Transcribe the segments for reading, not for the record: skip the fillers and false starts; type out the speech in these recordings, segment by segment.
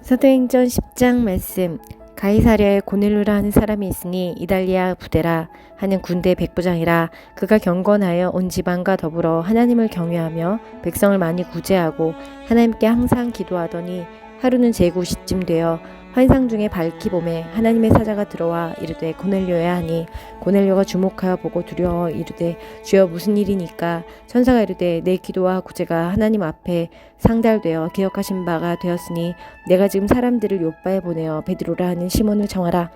사도행전 10장 말씀. 가이사랴에 고넬료라 하는 사람이 있으니 이달리아 부대라 하는 군대 백부장이라. 그가 경건하여 온 지방과 더불어 하나님을 경외하며 백성을 많이 구제하고 하나님께 항상 기도하더니 하루는 제9시쯤 되어 환상 중에 밝히 봄에 하나님의 사자가 들어와 이르되 고넬료야 하니, 고넬료가 주목하여 보고 두려워 이르되 주여 무슨 일이니까? 천사가 이르되 내 기도와 구제가 하나님 앞에 상달되어 기억하신 바가 되었으니 내가 지금 사람들을 요바에 보내어 베드로라 하는 시몬을 청하라.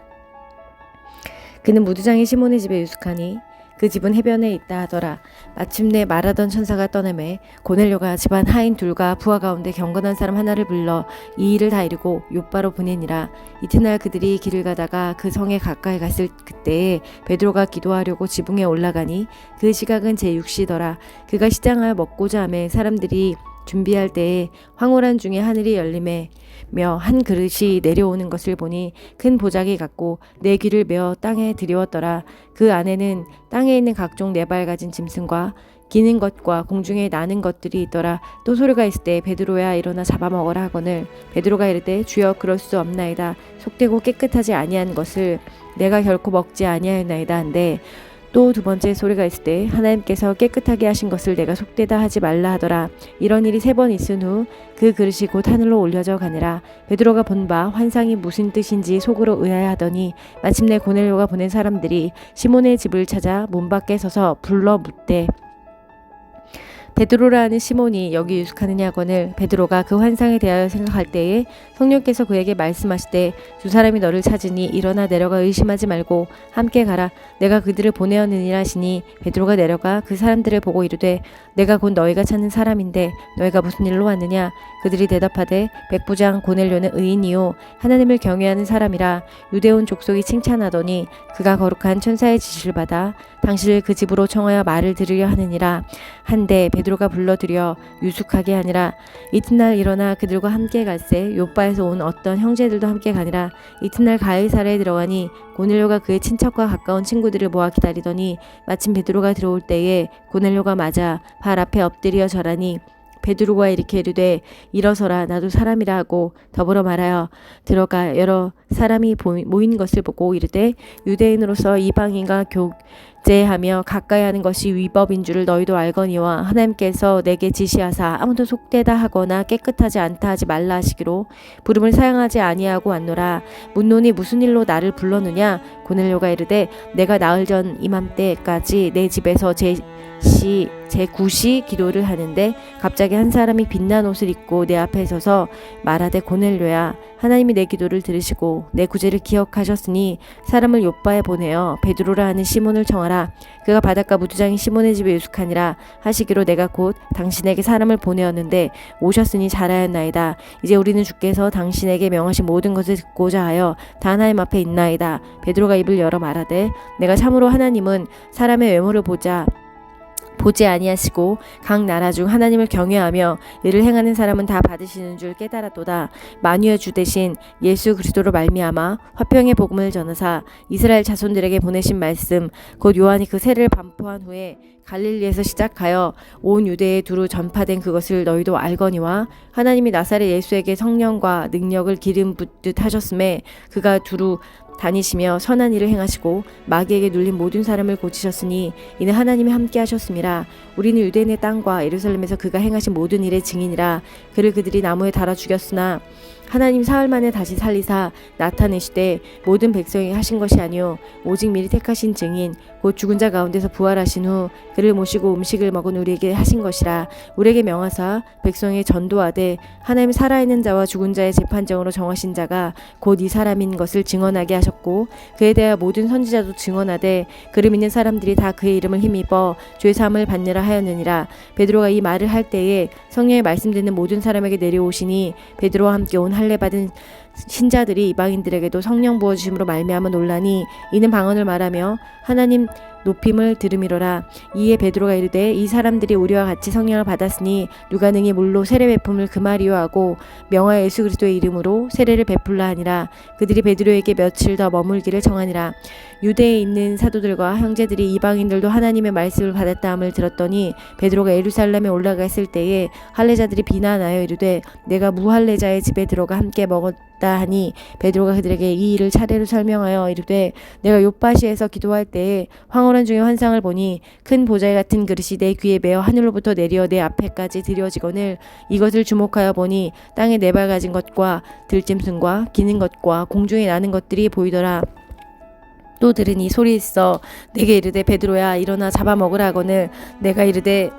그는 무두장의 시몬의 집에 유숙하니 그 집은 해변에 있다 하더라. 마침내 말하던 천사가 떠나매 고넬료가 집안 하인 둘과 부하 가운데 경건한 사람 하나를 불러 이 일을 다 이루고 요바로 보내니라. 이튿날 그들이 길을 가다가 그 성에 가까이 갔을 그때에 베드로가 기도하려고 지붕에 올라가니 그 시각은 제6시더라. 그가 시장하여 먹고자 하매 사람들이 준비할 때에 황홀한 중에 하늘이 열리매며 한 그릇이 내려오는 것을 보니 큰 보자기 같고 네 귀를 메어 땅에 들이웠더라. 그 안에는 땅에 있는 각종 네 발 가진 짐승과 기는 것과 공중에 나는 것들이 있더라. 또 소리가 있을 때 베드로야 일어나 잡아먹어라 하거늘 베드로가 이르되 주여 그럴 수 없나이다. 속되고 깨끗하지 아니한 것을 내가 결코 먹지 아니하였나이다 한데, 또 두 번째 소리가 있을 때 하나님께서 깨끗하게 하신 것을 내가 속되다 하지 말라 하더라. 이런 일이 3번 있은 후 그 그릇이 곧 하늘로 올려져 가니라. 베드로가 본 바 환상이 무슨 뜻인지 속으로 의아해하더니 마침내 고넬료가 보낸 사람들이 시몬의 집을 찾아 문 밖에 서서 불러 묻되 베드로라 하는 시몬이 여기 유숙하느냐 하거늘 베드로가 그 환상에 대하여 생각할 때에 성령께서 그에게 말씀하시되 두 사람이 너를 찾으니 일어나 내려가 의심하지 말고 함께 가라. 내가 그들을 보내었느니라 하시니 베드로가 내려가 그 사람들을 보고 이르되 내가 곧 너희가 찾는 사람인데 너희가 무슨 일로 왔느냐? 그들이 대답하되 백부장 고넬료는 의인이요 하나님을 경외하는 사람이라. 유대온 족속이 칭찬하더니 그가 거룩한 천사의 지시를 받아 당신을 그 집으로 청하여 말을 들으려 하느니라 한데 베드로가 불러들여 유숙하게 하니라. 이튿날 일어나 그들과 함께 갈새 요바에서 온 어떤 형제들도 함께 가니라. 이튿날 가이사랴에 들어가니 고넬료가 그의 친척과 가까운 친구들을 모아 기다리더니 마침 베드로가 들어올 때에 고넬료가 맞아 발 앞에 엎드려 절하니 베드로가 이렇게 이르되 일어서라 나도 사람이라 하고 더불어 말하여 들어가 여러 사람이 모인 것을 보고 이르되 유대인으로서 이방인과 교제하며 가까이 하는 것이 위법인 줄을 너희도 알거니와 하나님께서 내게 지시하사 아무도 속되다 하거나 깨끗하지 않다 하지 말라 하시기로 부름을 사용하지 아니하고 왔노라. 묻노니 무슨 일로 나를 불렀느냐? 고넬료가 이르되 내가 나흘 전 이맘때까지 내 집에서 제9시 기도를 하는데 갑자기 한 사람이 빛난 옷을 입고 내 앞에 서서 말하되 고넬료야 하나님이 내 기도를 들으시고 내 구제를 기억하셨으니 사람을 요바에 보내어 베드로라 하는 시몬을 청하라. 그가 바닷가 무두장인 시몬의 집에 유숙하니라 하시기로 내가 곧 당신에게 사람을 보내었는데 오셨으니 잘하였나이다. 이제 우리는 주께서 당신에게 명하신 모든 것을 듣고자 하여 다 하나님 앞에 있나이다. 베드로가 입을 열어 말하되 내가 참으로 하나님은 사람의 외모를 보지 아니하시고 각 나라 중 하나님을 경외하며 이를 행하는 사람은 다 받으시는 줄 깨달았도다. 만유의 주 대신 예수 그리스도로 말미암아 화평의 복음을 전하사 이스라엘 자손들에게 보내신 말씀 곧 요한이 그 세례를 반포한 후에 갈릴리에서 시작하여 온 유대에 두루 전파된 그것을 너희도 알거니와 하나님이 나사렛 예수에게 성령과 능력을 기름 붓듯 하셨음에 그가 두루 다니시며 선한 일을 행하시고 마귀에게 눌린 모든 사람을 고치셨으니 이는 하나님이 함께 하셨음이라. 우리는 유대인의 땅과 예루살렘에서 그가 행하신 모든 일의 증인이라. 그를 그들이 나무에 달아 죽였으나 하나님 사흘 만에 다시 살리사 나타내시되 모든 백성이 하신 것이 아니요 오직 미리 택하신 증인 곧 죽은 자 가운데서 부활하신 후 그를 모시고 음식을 먹은 우리에게 하신 것이라. 우리에게 명하사 백성에 전도하되 하나님 살아있는 자와 죽은 자의 재판정으로 정하신 자가 곧 이 사람인 것을 증언하게 하셨고 그에 대하여 모든 선지자도 증언하되 그를 믿는 사람들이 다 그의 이름을 힘입어 죄 사함을 받느라 하였느니라. 베드로가 이 말을 할 때에 성령의 말씀 듣는 모든 사람에게 내려오시니 베드로와 함께 온 할례 받은 신자들이 이방인들에게도 성령 부어주심으로 말미암아 놀라니 이는 방언을 말하며 하나님 높임을 들음이로라. 이에 베드로가 이르되 이 사람들이 우리와 같이 성령을 받았으니 누가 능히 물로 세례 베품을 금하리요 하고 명하 예수 그리스도의 이름으로 세례를 베풀라 하니라. 그들이 베드로에게 며칠 더 머물기를 정하니라. 유대에 있는 사도들과 형제들이 이방인들도 하나님의 말씀을 받았다함을 들었더니 베드로가 예루살렘에 올라갔을 때에 할례자들이 비난하여 이르되 내가 무할례자의 집에 들어가 함께 먹었다 하니 베드로가 그들에게 이 일을 차례로 설명하여 이르되 내가 욥바시에서 기도할 때에 황홀한 중에 환상을 보니 큰 보잘 같은 그릇이 내 귀에 매어 하늘로부터 내려 내 앞에까지 드려지거늘 이것을 주목하여 보니 땅에 네발가진 것과 들짐승과 기는 것과 공중에 나는 것들이 보이더라. 또 들으니 소리 있어 내게 이르되 베드로야 일어나 잡아먹으라 하거늘 내가 이르되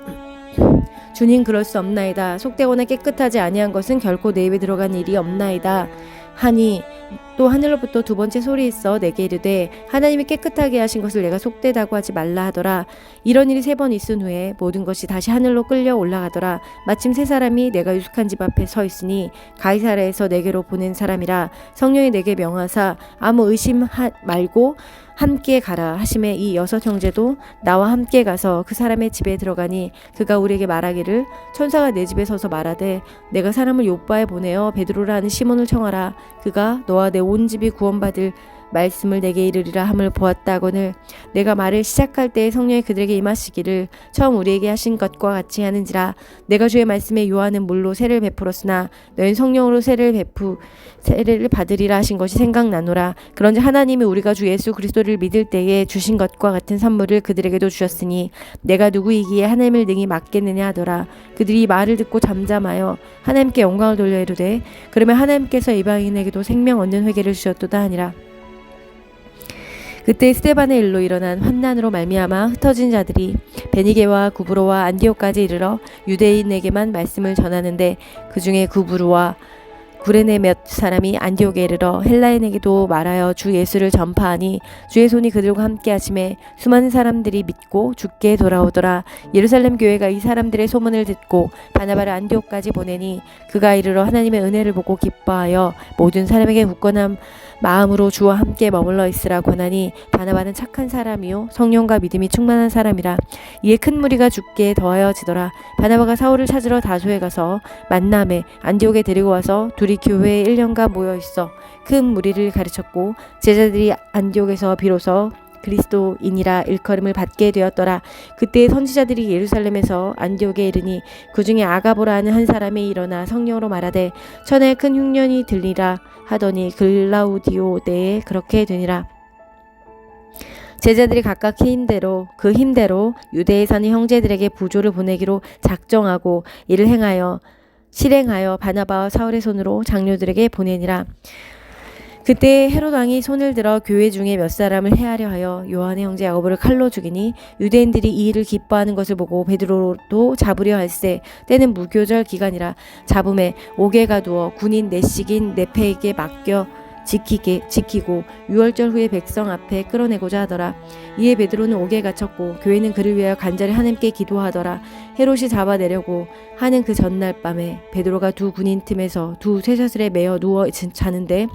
주님 그럴 수 없나이다. 속되거나 깨끗하지 아니한 것은 결코 내 입에 들어간 일이 없나이다 하니 또 하늘로부터 두 번째 소리 있어 내게 이르되 하나님이 깨끗하게 하신 것을 내가 속되다고 하지 말라 하더라. 이런 일이 3번 있은 후에 모든 것이 다시 하늘로 끌려 올라가더라. 마침 3사람이 내가 유숙한 집 앞에 서 있으니 가이사랴에서 내게로 보낸 사람이라. 성령이 내게 명하사 아무 의심 말고 함께 가라 하심에 이 6 형제도 나와 함께 가서 그 사람의 집에 들어가니 그가 우리에게 말하기를 천사가 내 집에 서서 말하되 내가 사람을 욥바에 보내어 베드로라 하는 시몬을 청하라. 그가 너와 내 온 집이 구원받을 말씀을 내게 이르리라 함을 보았다 하거늘 내가 말을 시작할 때에 성령이 그들에게 임하시기를 처음 우리에게 하신 것과 같이 하는지라. 내가 주의 말씀에 요한은 물로 세례를 베풀었으나 너희는 성령으로 세례를 받으리라 하신 것이 생각나노라. 그런즉 하나님이 우리가 주 예수 그리스도를 믿을 때에 주신 것과 같은 선물을 그들에게도 주셨으니 내가 누구이기에 하나님을 능히 맡겠느냐 하더라. 그들이 말을 듣고 잠잠하여 하나님께 영광을 돌려 이르되 그러면 하나님께서 이방인에게도 생명 얻는 회개를 주셨도다 하니라. 그때 스데반의 일로 일어난 환난으로 말미암아 흩어진 자들이 베니게와 구브로와 안디옥까지 이르러 유대인에게만 말씀을 전하는데 그 중에 구브로와 구레네 몇 사람이 안디옥에 이르러 헬라인에게도 말하여 주 예수를 전파하니 주의 손이 그들과 함께 하심에 수많은 사람들이 믿고 주께 돌아오더라. 예루살렘 교회가 이 사람들의 소문을 듣고 바나바를 안디옥까지 보내니 그가 이르러 하나님의 은혜를 보고 기뻐하여 모든 사람에게 굳건한 마음으로 주와 함께 머물러 있으라 권하니 바나바는 착한 사람이요 성령과 믿음이 충만한 사람이라. 이에 큰 무리가 주께 더하여지더라. 바나바가 사울을 찾으러 다소에 가서 만남에 안디옥에 데리고 와서 둘이 교회에 1년간 모여 있어 큰 무리를 가르쳤고 제자들이 안디옥에서 비로소 그리스도인이라 일컬음을 받게 되었더라. 그때 선지자들이 예루살렘에서 안디옥에 이르니 그 중에 아가보라 하는 한 사람이 일어나 성령으로 말하되 천하에 큰 흉년이 들리라 하더니 글라우디오 때에 그렇게 되니라. 제자들이 각각 그 힘대로 유대에 사는 형제들에게 부조를 보내기로 작정하고 이를 실행하여 바나바와 사울의 손으로 장로들에게 보내니라. 그때 헤롯 왕이 손을 들어 교회 중에 몇 사람을 해하려 하여 요한의 형제 야고보를 칼로 죽이니 유대인들이 이 일을 기뻐하는 것을 보고 베드로도 잡으려 할세. 때는 무교절 기간이라. 잡음에 옥에가 두어 군인 내식인 네페에게 맡겨 지키고 유월절 후에 백성 앞에 끌어내고자 하더라. 이에 베드로는 옥에 갇혔고 교회는 그를 위하여 간절히 하나님께 기도하더라. 헤롯이 잡아내려고 하는 그 전날 밤에 베드로가 두 군인 틈에서 두 쇠사슬에 매어 누워 자는데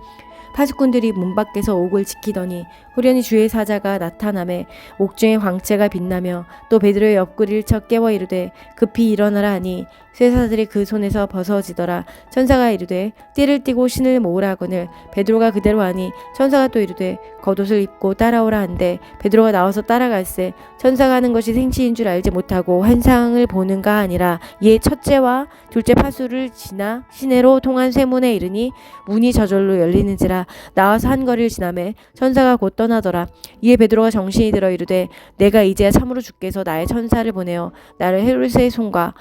파수꾼들이 문 밖에서 옥을 지키더니 후련히 주의 사자가 나타나매 옥중에 광채가 빛나며 또 베드로의 옆구리를 쳐 깨워 이르되 급히 일어나라 하니 쇠사슬이 그 손에서 벗어지더라. 천사가 이르되 띠를 띠고 신을 모으라 하거늘 베드로가 그대로 하니 천사가 또 이르되 겉옷을 입고 따라오라 한데 베드로가 나와서 따라갈세. 천사가 하는 것이 생시인 줄 알지 못하고 환상을 보는가 아니라 이에 첫째와 둘째 파수를 지나 시내로 통한 쇠문에 이르니 문이 저절로 열리는지라. 나와서 한 거리를 지나매 천사가 곧 떠나더라. 이에 베드로가 정신이 들어 이르되 내가 이제야 참으로 주께서 나의 천사를 보내어 나를 헤롯의 손과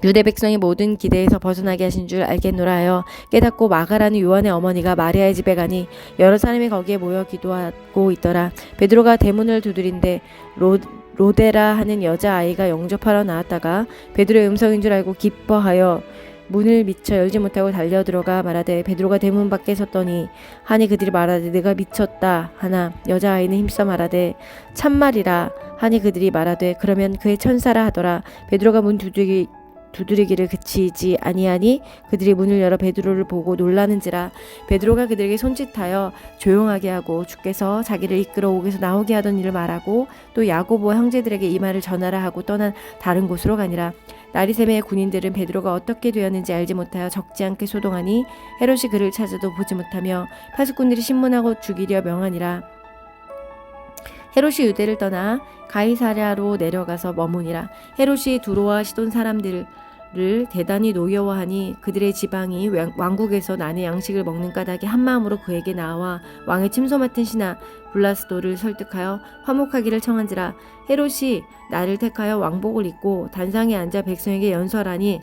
유대 백성이 모든 기대에서 벗어나게 하신 줄 알겠노라 하여 깨닫고 마가라는 요한의 어머니가 마리아의 집에 가니 여러 사람이 거기에 모여 기도하고 있더라. 베드로가 대문을 두드린데 로데라 하는 여자아이가 영접하러 나왔다가 베드로의 음성인 줄 알고 기뻐하여 문을 미처 열지 못하고 달려들어가 말하되 베드로가 대문 밖에 섰더니 하니 그들이 말하되 네가 미쳤다 하나 여자아이는 힘써 말하되 참말이라 하니 그들이 말하되 그러면 그의 천사라 하더라. 베드로가 문 두드리기를 그치지 아니하니 그들이 문을 열어 베드로를 보고 놀라는지라. 베드로가 그들에게 손짓하여 조용하게 하고 주께서 자기를 이끌어 옥에서 나오게 하던 일을 말하고 또 야고보와 형제들에게 이 말을 전하라 하고 떠난 다른 곳으로 가니라. 나리세메의 군인들은 베드로가 어떻게 되었는지 알지 못하여 적지 않게 소동하니 헤롯이 그를 찾아도 보지 못하며 파수꾼들이 신문하고 죽이려 명하니라. 헤롯이 유대를 떠나 가이사랴로 내려가서 머무니라. 헤롯이 두로와 시돈 사람들을 대단히 노여워하니 그들의 지방이 왕국에서 난의 양식을 먹는 까닭에 한마음으로 그에게 나와 왕의 침소 맡은 신하 블라스도를 설득하여 화목하기를 청한지라. 헤롯이 나를 택하여 왕복을 입고 단상에 앉아 백성에게 연설하니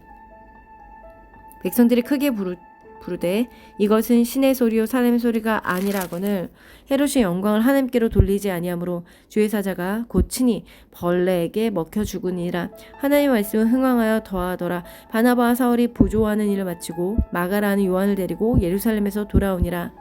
백성들이 크게 부르되 이것은 신의 소리요 사람의 소리가 아니라거늘 헤롯의 영광을 하나님께로 돌리지 아니하므로 주의 사자가 곧 친히 벌레에게 먹혀 죽으니라. 하나님의 말씀은 흥왕하여 더하더라. 바나바와 사울이 보조하는 일을 마치고 마가라 하는 요한을 데리고 예루살렘에서 돌아오니라.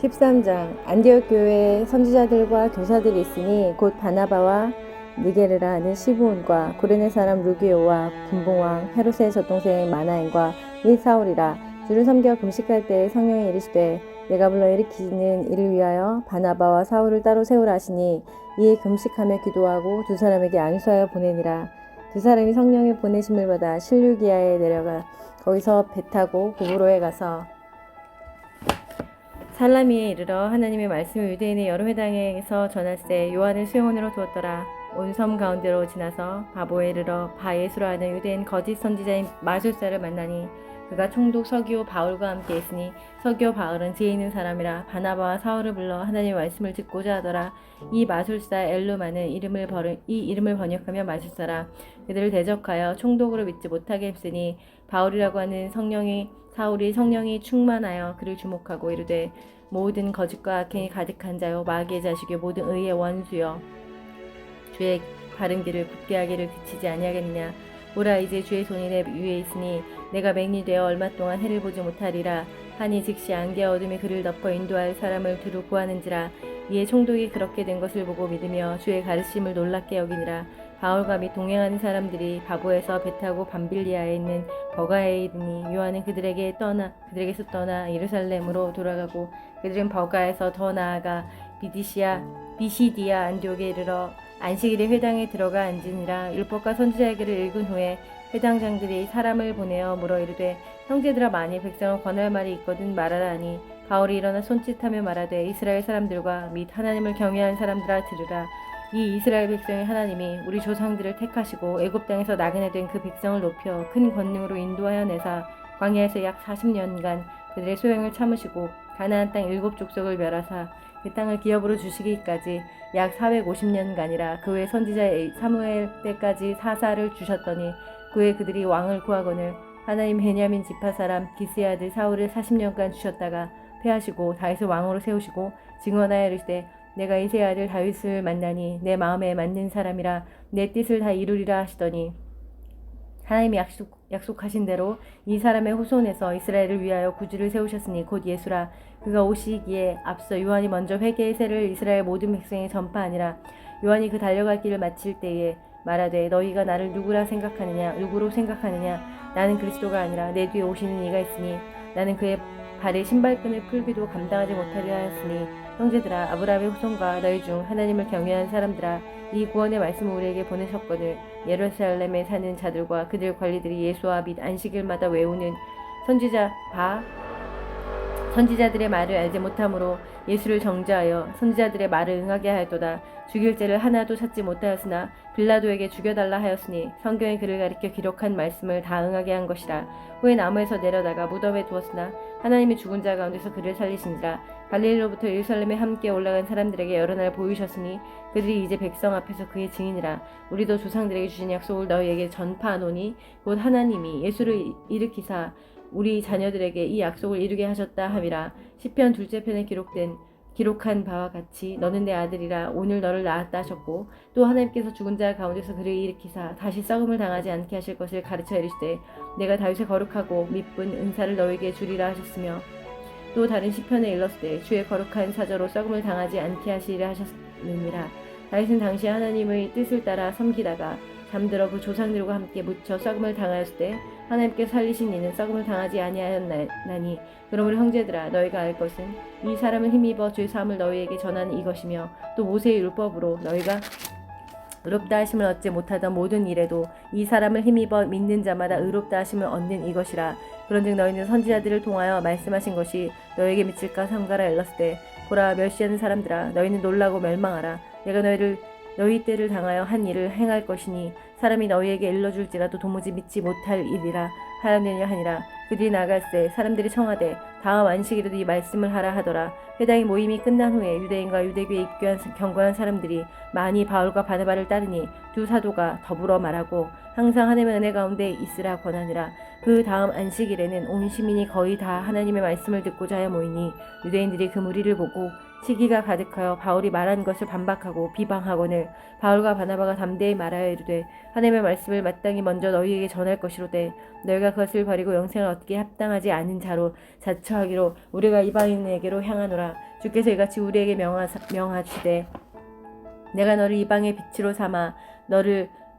13장 안디옥 교회에 선지자들과 교사들이 있으니 곧 바나바와 니게르라 하는 시브온과 구레네 사람 루기오와 분봉왕 헤롯의 젖동생 마나엔과 및 사울이라. 주를 섬겨 금식할 때에 성령이 이르시되 내가 불러 일으키는 이를 위하여 바나바와 사울을 따로 세우라 하시니 이에 금식하며 기도하고 두 사람에게 안수하여 보내니라. 두 사람이 성령의 보내심을 받아 실루기아에 내려가 거기서 배 타고 구브로에 가서 살라미에 이르러 하나님의 말씀을 유대인의 여러 회당에서 전할세. 요한을 수용원으로 두었더라. 온 섬 가운데로 지나서 바보에 이르러 바예수라 하는 유대인 거짓 선지자인 마술사를 만나니 그가 총독 서기오 바울과 함께 있으니 서기오 바울은 지혜 있는 사람이라. 바나바와 사울을 불러 하나님의 말씀을 듣고자 하더라. 이 마술사 엘루마는 이 이름을 번역하며 마술사라. 그들을 대적하여 총독으로 믿지 못하게 했으니 바울이라고 하는 사울이 성령이 충만하여 그를 주목하고 이르되 모든 거짓과 악행이 가득한 자요 마귀의 자식이요 모든 의의 원수여 주의 바른 길을 굳게 하기를 그치지 아니하겠느냐. 오라 이제 주의 손이 내 위에 있으니 내가 맹인이 되어 얼마 동안 해를 보지 못하리라 하니 즉시 안개와 어둠이 그를 덮어 인도할 사람을 두루 구하는지라. 이에 총독이 그렇게 된 것을 보고 믿으며 주의 가르침을 놀랍게 여기니라. 바울과 및 동행하는 사람들이 바보에서 배 타고 밤빌리아에 있는 버가에 이르니 요한은 그들에게서 떠나 예루살렘으로 돌아가고 그들은 버가에서 더 나아가 비시디아 안디옥에 이르러 안식일에 회당에 들어가 앉으니라. 율법과 선지자의 글을 읽은 후에 회당장들이 사람을 보내어 물어 이르되 형제들아 만일 백성을 권할 말이 있거든 말하라 하니 바울이 일어나 손짓하며 말하되 이스라엘 사람들과 및 하나님을 경외하는 사람들아 들으라. 이 이스라엘 백성의 하나님이 우리 조상들을 택하시고 애굽 땅에서 나그네 된 그 백성을 높여 큰 권능으로 인도하여 내사 광야에서 약 40년간 그들의 소형을 참으시고 가나안 땅 7족속을 멸하사 그 땅을 기업으로 주시기까지 약 450년간이라. 그 후에 선지자 사무엘 때까지 사사를 주셨더니 그 후에 그들이 왕을 구하거늘 하나님 베냐민 지파 사람 기스의 아들 사울을 40년간 주셨다가 패하시고 다윗을 왕으로 세우시고 증언하여 이르시되 내가 이새의 아들 다윗을 만나니 내 마음에 맞는 사람이라 내 뜻을 다 이루리라 하시더니 하나님이 약속하신 대로 이 사람의 후손에서 이스라엘을 위하여 구주를 세우셨으니 곧 예수라. 그가 오시기에 앞서 요한이 먼저 회개의 세를 이스라엘 모든 백성에 전파하니라. 요한이 그 달려갈 길을 마칠 때에 말하되 너희가 나를 누구로 생각하느냐 나는 그리스도가 아니라 내 뒤에 오시는 이가 있으니 나는 그의 발에 신발끈을 풀기도 감당하지 못하리라 하였으니 형제들아 아브라함의 후손과 너희 중 하나님을 경외하는 사람들아 이 구원의 말씀을 우리에게 보내셨거늘 예루살렘에 사는 자들과 그들 관리들이 예수와 및 안식일마다 외우는 선지자들의 말을 알지 못하므로 예수를 정죄하여 선지자들의 말을 응하게 하였도다. 죽일 죄를 하나도 찾지 못하였으나 빌라도에게 죽여달라 하였으니 성경에 그를 가리켜 기록한 말씀을 다 응하게 한 것이라. 후에 나무에서 내려다가 무덤에 두었으나 하나님이 죽은 자 가운데서 그를 살리신지라. 갈릴리로부터 예루살렘에 함께 올라간 사람들에게 여러 날 보이셨으니 그들이 이제 백성 앞에서 그의 증인이라. 우리도 조상들에게 주신 약속을 너희에게 전파하노니 곧 하나님이 예수를 일으키사 우리 자녀들에게 이 약속을 이루게 하셨다 함이라. 시편 2째 편에 기록한 바와 같이 너는 내 아들이라 오늘 너를 낳았다 하셨고 또 하나님께서 죽은 자 가운데서 그를 일으키사 다시 썩음을 당하지 않게 하실 것을 가르쳐 이르시되 내가 다윗의 거룩하고 미쁜 은사를 너에게 주리라 하셨으며 또 다른 시편에 일렀을 때 주의 거룩한 사저로 썩음을 당하지 않게 하시리라 하셨느니라. 다윗은 당시 하나님의 뜻을 따라 섬기다가 잠들어 그 조상들과 함께 묻혀 썩음을 당하였을 때 하나님께서 살리신 이는 썩음을 당하지 아니하였나니 그러므로 형제들아 너희가 알 것은 이 사람은 힘입어 죄 사함을 너희에게 전하는 이것이며 또 모세의 율법으로 너희가 의롭다 하심을 얻지 못하던 모든 일에도 이 사람을 힘입어 믿는 자마다 의롭다 하심을 얻는 이것이라. 그런즉 너희는 선지자들을 통하여 말씀하신 것이 너희에게 미칠까 삼가라 일렀을 때 보라 멸시하는 사람들아 너희는 놀라고 멸망하라. 내가 너희 때를 당하여 한 일을 행할 것이니 사람이 너희에게 일러줄지라도 도무지 믿지 못할 일이라 하였느냐 하니라. 그들이 나갈새 사람들이 청하되 다음 안식일에도 이 말씀을 하라 하더라. 회당의 모임이 끝난 후에 유대인과 유대교에 입교한 경건한 사람들이 많이 바울과 바나바를 따르니 두 사도가 더불어 말하고 항상 하나님의 은혜 가운데 있으라 권하니라. 그 다음 안식일에는 온 시민이 거의 다 하나님의 말씀을 듣고자 하여 모이니 유대인들이 그 무리를 보고 시기가 가득하여 바울이 말한 것을 반박하고 비방하거늘 바울과 바나바가 담대히 말하여 이르되 하나님의 말씀을 마땅히 먼저 너희에게 전할 것이로되 너희가 그것을 버리고 영생을 얻기에 합당하지 않은 자로 자처하기로 우리가 이방인에게로 향하노라. 주께서 이같이 우리에게 명하시되 내가 너를 이방의 빛으로 삼아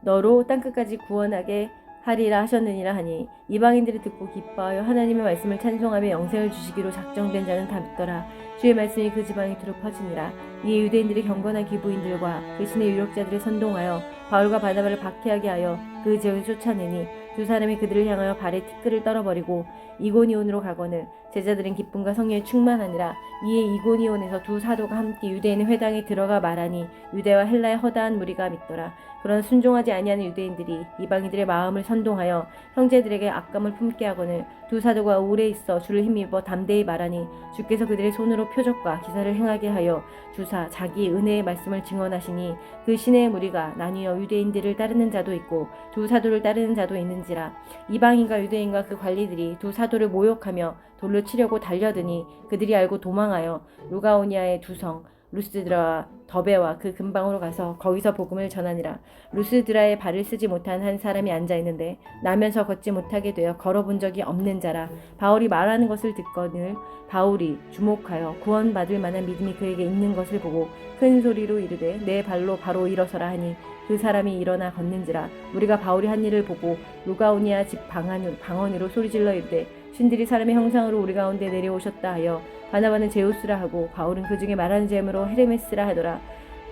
너로 땅끝까지 구원하게 하리라 하셨느니라 하니 이방인들이 듣고 기뻐하여 하나님의 말씀을 찬송하며 영생을 주시기로 작정된 자는 다 믿더라. 주의 말씀이 그 지방에 두루 퍼지니라. 이에 유대인들이 경건한 기부인들과 그 신의 유력자들을 선동하여 바울과 바나바를 박해하게 하여 그 지역에 쫓아내니 두 사람이 그들을 향하여 발에 티끌을 떨어버리고 이고니온으로 가거늘 제자들은 기쁨과 성령에 충만하니라. 이에 이고니온에서 두 사도가 함께 유대인의 회당에 들어가 말하니 유대와 헬라의 허다한 무리가 믿더라. 그러나 순종하지 아니하는 유대인들이 이방인들의 마음을 선동하여 형제들에게 악감을 품게 하거늘 두 사도가 오래 있어 주를 힘입어 담대히 말하니 주께서 그들의 손으로 표적과 기사를 행하게 하여 주사 자기 은혜의 말씀을 증언하시니 그 신의 무리가 나뉘어 유대인들을 따르는 자도 있고 두 사도를 따르는 자도 있는지라. 이방인과 유대인과 그 관리들이 두 사도를 모욕하며 돌로 치려고 달려드니 그들이 알고 도망하여 루가오니아의 두 성 루스드라와 더베와 그 근방으로 가서 거기서 복음을 전하니라. 루스드라에 발을 쓰지 못한 한 사람이 앉아 있는데 나면서 걷지 못하게 되어 걸어본 적이 없는 자라. 바울이 말하는 것을 듣거늘 바울이 주목하여 구원받을 만한 믿음이 그에게 있는 것을 보고 큰 소리로 이르되 내 발로 바로 일어서라 하니 그 사람이 일어나 걷는지라. 우리가 바울이 한 일을 보고 루가오니아 집 방언으로 소리질러 이르되 신들이 사람의 형상으로 우리 가운데 내려오셨다 하여 바나바는 제우스라 하고 바울은 그 중에 말하는 제목으로 헤르메스라 하더라.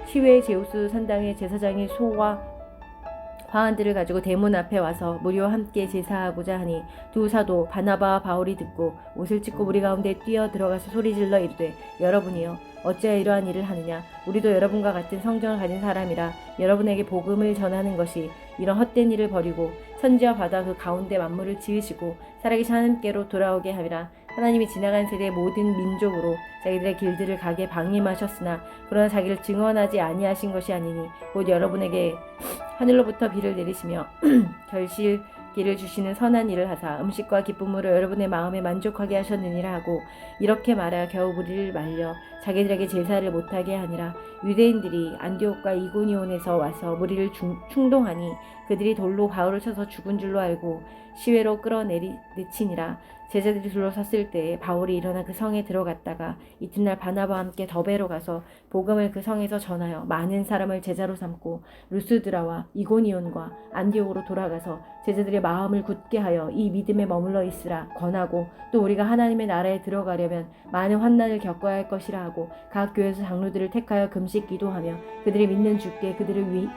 시외 제우스 산당의 제사장이 소와 화환들을 가지고 대문 앞에 와서 무리와 함께 제사하고자 하니 두 사도 바나바와 바울이 듣고 옷을 찢고 우리 가운데 뛰어 들어가서 소리질러 이르되 여러분이여 어찌하여 이러한 일을 하느냐. 우리도 여러분과 같은 성정을 가진 사람이라 여러분에게 복음을 전하는 것이 이런 헛된 일을 버리고 천지와 바다 그 가운데 만물을 지으시고 살아계신 하나님께로 돌아오게 하리라. 하나님이 지나간 세대의 모든 민족으로 자기들의 길들을 가게 방임하셨으나 그러나 자기를 증언하지 아니하신 것이 아니니 곧 여러분에게 하늘로부터 비를 내리시며 결실기를 주시는 선한 일을 하사 음식과 기쁨으로 여러분의 마음에 만족하게 하셨느니라 하고 이렇게 말하여 겨우 무리를 말려 자기들에게 제사를 못하게 하니라. 유대인들이 안디옥과 이고니온에서 와서 무리를 충동하니 그들이 돌로 바울을 쳐서 죽은 줄로 알고 시외로 끌어내치니라. 제자들이 둘러섰을 때에 바울이 일어나 그 성에 들어갔다가 이튿날 바나바와 함께 더베로 가서 복음을 그 성에서 전하여 많은 사람을 제자로 삼고 루스드라와 이고니온과 안디옥으로 돌아가서 제자들의 마음을 굳게 하여 이 믿음에 머물러 있으라 권하고 또 우리가 하나님의 나라에 들어가려면 많은 환난을 겪어야 할 것이라 하고 각 교회에서 장로들을 택하여 금식 기도하며 그들이 믿는 주께 그들을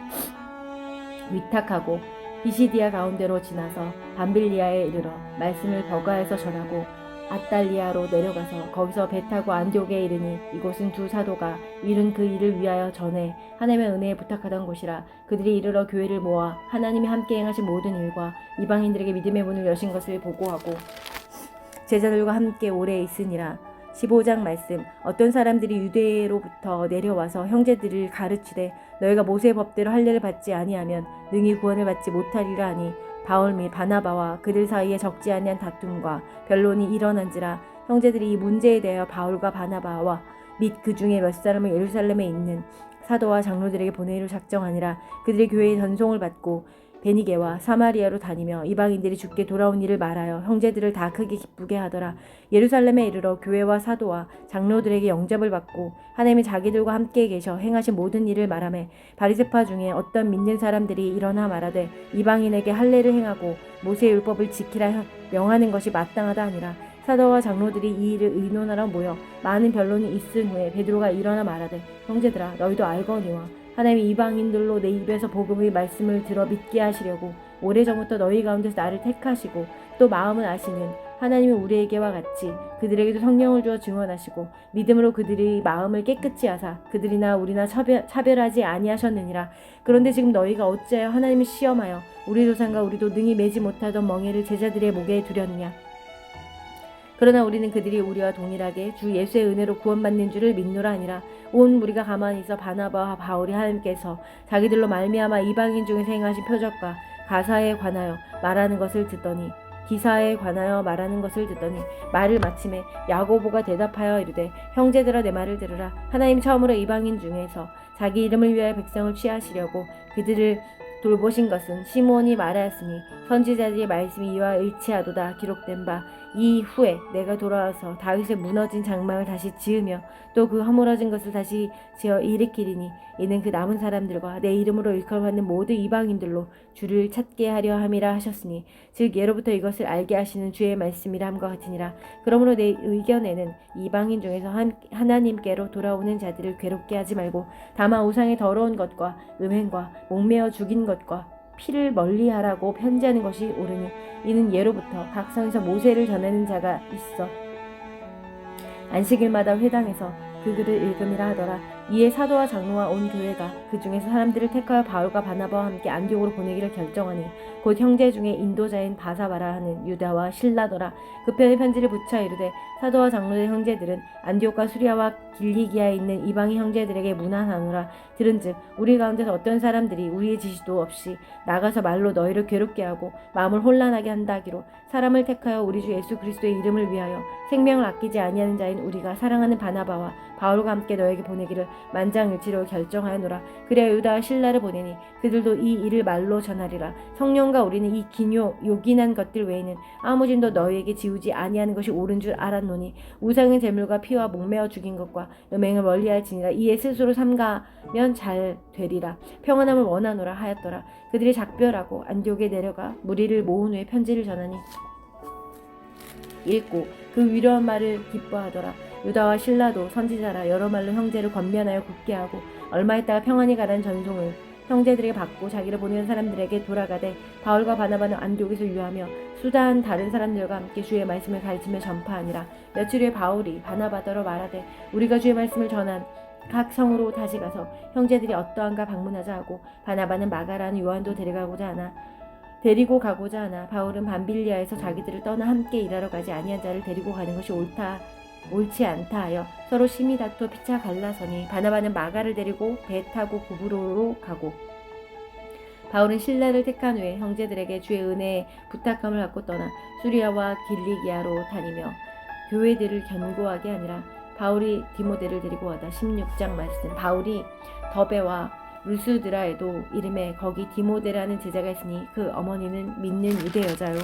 위탁하고 비시디아 가운데로 지나서 밤빌리아에 이르러 말씀을 버가에서 전하고 아달리아로 내려가서 거기서 배 타고 안디옥에 이르니 이곳은 두 사도가 이룬 그 일을 위하여 전에 하나님의 은혜에 부탁하던 곳이라. 그들이 이르러 교회를 모아 하나님이 함께 행하신 모든 일과 이방인들에게 믿음의 문을 여신 것을 보고하고 제자들과 함께 오래 있으니라. 15장 말씀. 어떤 사람들이 유대로부터 내려와서 형제들을 가르치되 너희가 모세의 법대로 할례를 받지 아니하면 능히 구원을 받지 못하리라 하니 바울 및 바나바와 그들 사이에 적지 아니한 다툼과 변론이 일어난지라. 형제들이 이 문제에 대하여 바울과 바나바와 및 그 중에 몇 사람을 예루살렘에 있는 사도와 장로들에게 보내기로 작정하니라. 그들이 교회의 전송을 받고 베니게와 사마리아로 다니며 이방인들이 주께 돌아온 일을 말하여 형제들을 다 크게 기쁘게 하더라. 예루살렘에 이르러 교회와 사도와 장로들에게 영접을 받고 하나님이 자기들과 함께 계셔 행하신 모든 일을 말하며 바리새파 중에 어떤 믿는 사람들이 일어나 말하되 이방인에게 할례를 행하고 모세의 율법을 지키라 명하는 것이 마땅하다 하니라. 사도와 장로들이 이 일을 의논하러 모여 많은 변론이 있은 후에 베드로가 일어나 말하되 형제들아 너희도 알거니와 하나님이 이방인들로 내 입에서 복음의 말씀을 들어 믿게 하시려고 오래전부터 너희 가운데서 나를 택하시고 또 마음을 아시는 하나님이 우리에게와 같이 그들에게도 성령을 주어 증언하시고 믿음으로 그들의 마음을 깨끗이 하사 그들이나 우리나 차별하지 아니하셨느니라. 그런데 지금 너희가 어찌하여 하나님을 시험하여 우리 조상과 우리도 능히 매지 못하던 멍에를 제자들의 목에 두렸느냐. 그러나 우리는 그들이 우리와 동일하게 주 예수의 은혜로 구원받는 줄을 믿노라 하니라. 온 무리가 가만히 있어 바나바와 바울이 하나님께서 자기들로 말미암아 이방인 중에서 행하신 표적과 기사에 관하여 말하는 것을 듣더니 말을 마침에 야고보가 대답하여 이르되 형제들아 내 말을 들으라. 하나님 처음으로 이방인 중에서 자기 이름을 위하여 백성을 취하시려고 그들을 돌보신 것은 시므온이 말하였으니 선지자들의 말씀이 이와 일치하도다. 기록된 바 이후에 내가 돌아와서 다윗의 무너진 장막을 다시 지으며 또 그 허물어진 것을 다시 지어 일으키리니 이는 그 남은 사람들과 내 이름으로 일컬어받는 모든 이방인들로 주를 찾게 하려 함이라 하셨으니 즉 예로부터 이것을 알게 하시는 주의 말씀이라 함과 같으니라. 그러므로 내 의견에는 이방인 중에서 하나님께로 돌아오는 자들을 괴롭게 하지 말고 다만 우상의 더러운 것과 음행과 목매어 죽인 것과 피를 멀리하라고 편지하는 것이 옳으니 이는 예로부터 각 성에서 모세를 전하는 자가 있어 안식일마다 회당에서 그 글을 읽음이라 하더라. 이에 사도와 장로와 온 교회가 그 중에서 사람들을 택하여 바울과 바나바와 함께 안디옥으로 보내기를 결정하니 곧 형제 중에 인도자인 바사바라 하는 유다와 실라더라. 그 편의 편지를 붙여 이르되 사도와 장로의 형제들은 안디옥과 수리아와 길리기아에 있는 이방인 형제들에게 문안하노라. 들은즉 우리 가운데서 어떤 사람들이 우리의 지시도 없이 나가서 말로 너희를 괴롭게 하고 마음을 혼란하게 한다 하기로 사람을 택하여 우리 주 예수 그리스도의 이름을 위하여 생명을 아끼지 아니하는 자인 우리가 사랑하는 바나바와 바울과 함께 너에게 보내기를 만장일치로 결정하였노라. 그래야 유다와 실라를 보내니 그들도 이 일을 말로 전하리라. 성령과 우리는 이 요긴한 것들 외에는 아무 짐도 너희에게 지우지 아니하는 것이 옳은 줄 알았노니 우상의 제물과 피와 목매어 죽인 것과 음행을 멀리할지니라. 이에 스스로 삼가면 잘 되리라. 평안함을 원하노라 하였더라. 그들이 작별하고 안디옥에 내려가 무리를 모은 후에 편지를 전하니 읽고 그 위로한 말을 기뻐하더라. 유다와 실라도 선지자라 여러 말로 형제를 권면하여 굳게 하고 얼마 있다가 평안히 가라는 전송을 형제들에게 받고 자기를 보내는 사람들에게 돌아가되 바울과 바나바는 안디옥에서 유하며 수다한 다른 사람들과 함께 주의 말씀을 가르치며 전파하니라. 며칠 후에 바울이 바나바더러 말하되 우리가 주의 말씀을 전한 각 성으로 다시 가서 형제들이 어떠한가 방문하자 하고 바나바는 마가라는 요한도 데리고 가고자 하나 바울은 밤빌리아에서 자기들을 떠나 함께 일하러 가지 아니한 자를 데리고 가는 것이 옳지 않다 하여 서로 심히 다투어 피차 갈라서니 바나바는 마가를 데리고 배 타고 구브로로 가고 바울은 실라를 택한 후에 형제들에게 주의 은혜에 부탁함을 갖고 떠나 수리아와 길리기아로 다니며 교회들을 견고하게 하니라. 바울이 디모데를 데리고 가다 16장 말씀. 바울이 더베와 루스드라에도 이름에 거기 디모데라는 제자가 있으니 그 어머니는 믿는 유대 여자요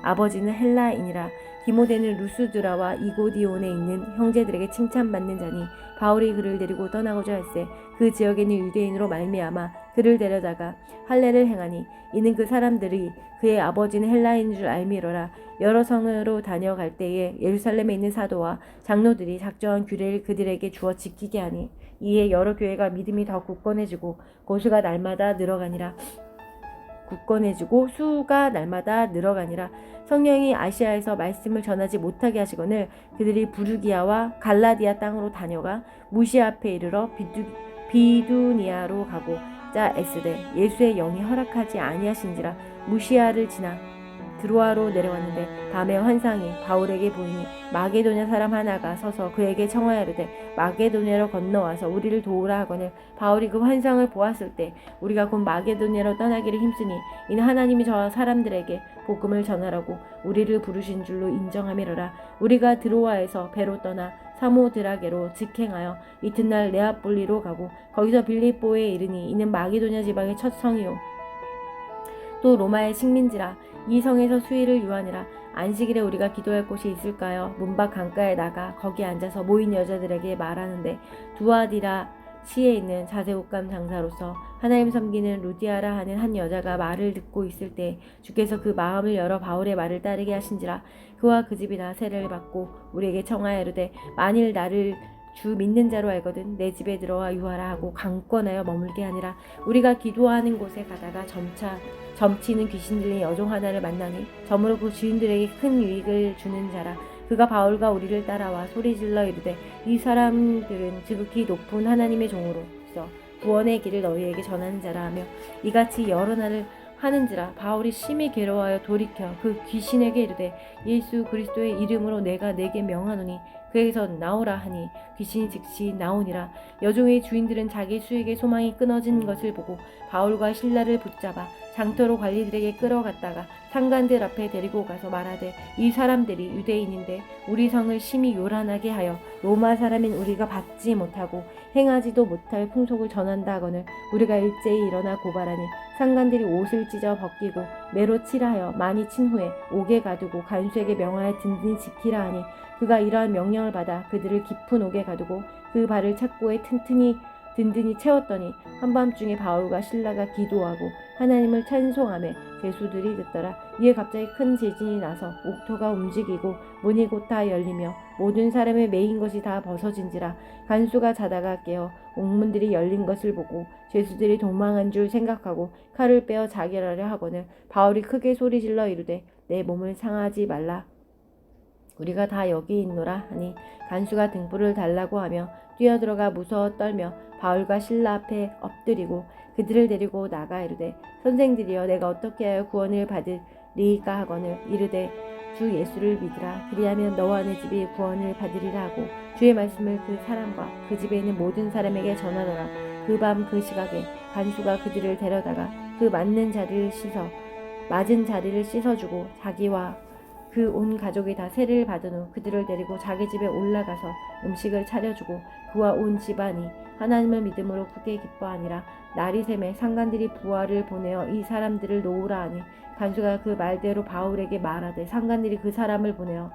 아버지는 헬라인이라. 디모데는 루스드라와 이고디온에 있는 형제들에게 칭찬받는 자니 바울이 그를 데리고 떠나고자 할세 그 지역에 있는 유대인으로 말미암아 그를 데려다가 할례를 행하니 이는 그 사람들이 그의 아버지는 헬라인인 줄 알미로라. 여러 성으로 다녀갈 때에 예루살렘에 있는 사도와 장로들이 작정한 규례를 그들에게 주어 지키게 하니 이에 여러 교회가 믿음이 더 굳건해지고 수가 날마다 늘어가니라. 성령이 아시아에서 말씀을 전하지 못하게 하시거늘 그들이 부르기아와 갈라디아 땅으로 다녀가 무시아 앞에 이르러 비두니아로 가고 자 에스데 예수의 영이 허락하지 아니하신지라 무시아를 지나 드로아로 내려왔는데 밤에 환상이 바울에게 보이니 마게도냐 사람 하나가 서서 그에게 청하여 이르되 마게도냐로 건너와서 우리를 도우라 하거늘 바울이 그 환상을 보았을 때 우리가 곧 마게도냐로 떠나기를 힘쓰니 이는 하나님이 저 사람들에게 복음을 전하라고 우리를 부르신 줄로 인정하미로라. 우리가 드로아에서 배로 떠나 사모드라게로 직행하여 이튿날 네아폴리로 가고 거기서 빌립보에 이르니 이는 마게도냐 지방의 첫 성이요 또 로마의 식민지라. 이 성에서 수일을 유하니라. 안식일에 우리가 기도할 곳이 있을까요? 문밖 강가에 나가 거기 앉아서 모인 여자들에게 말하는데, 두아디라 시에 있는 자세옷감 장사로서 하나님 섬기는 루디아라 하는 한 여자가 말을 듣고 있을 때 주께서 그 마음을 열어 바울의 말을 따르게 하신지라. 그와 그 집이 다 세례를 받고 우리에게 청하여 이르되, 만일 나를 주 믿는 자로 알거든 내 집에 들어와 유하라 하고 강권하여 머물게 하니라. 우리가 기도하는 곳에 가다가 점치는 귀신 들린 여종 하나를 만나니 저무로 그 주인들에게 큰 유익을 주는 자라. 그가 바울과 우리를 따라와 소리질러 이르되, 이 사람들은 지극히 높은 하나님의 종으로서 구원의 길을 너희에게 전하는 자라 하며 이같이 여러 날을 하는지라. 바울이 심히 괴로워하여 돌이켜 그 귀신에게 이르되, 예수 그리스도의 이름으로 내가 내게 명하노니 그에게서 나오라 하니 귀신이 즉시 나오니라. 여종의 주인들은 자기 수익의 소망이 끊어진 것을 보고 바울과 실라를 붙잡아 장터로 관리들에게 끌어갔다가 상관들 앞에 데리고 가서 말하되, 이 사람들이 유대인인데 우리 성을 심히 요란하게 하여 로마 사람인 우리가 받지 못하고 행하지도 못할 풍속을 전한다 하거늘 우리가 일제히 일어나 고발하니 상관들이 옷을 찢어 벗기고 매로 치라 하여 많이 친 후에 옥에 가두고 간수에게 명하여 든든히 지키라 하니, 그가 이러한 명령을 받아 그들을 깊은 옥에 가두고 그 발을 착고에 든든히 채웠더니 한밤중에 바울과 실라가 기도하고 하나님을 찬송하며 죄수들이 듣더라. 이에 갑자기 큰 지진이 나서 옥토가 움직이고 문이 곧 다 열리며 모든 사람의 매인 것이 다 벗어진지라. 간수가 자다가 깨어 옥문들이 열린 것을 보고 죄수들이 도망한 줄 생각하고 칼을 빼어 자결하려 하거늘 바울이 크게 소리질러 이르되, 내 몸을 상하지 말라. 우리가 다 여기 있노라 하니 간수가 등불을 달라고 하며 뛰어들어가 무서워 떨며 바울과 실라 앞에 엎드리고 그들을 데리고 나가 이르되, 선생들이여 내가 어떻게 하여 구원을 받으리까 하거늘 이르되, 주 예수를 믿으라. 그리하면 너와 내 집이 구원을 받으리라 하고 주의 말씀을 그 사람과 그 집에 있는 모든 사람에게 전하더라. 그 밤 그 시각에 간수가 그들을 데려다가 그 맞은 자리를 씻어주고 자기와 그 온 가족이 다 세례를 받은 후 그들을 데리고 자기 집에 올라가서 음식을 차려주고 그와 온 집안이 하나님을 믿음으로 크게 기뻐하니라. 날이 새매 상관들이 부하를 보내어 이 사람들을 놓으라 하니 간수가 그 말대로 바울에게 말하되, 상관들이 사람을 보내어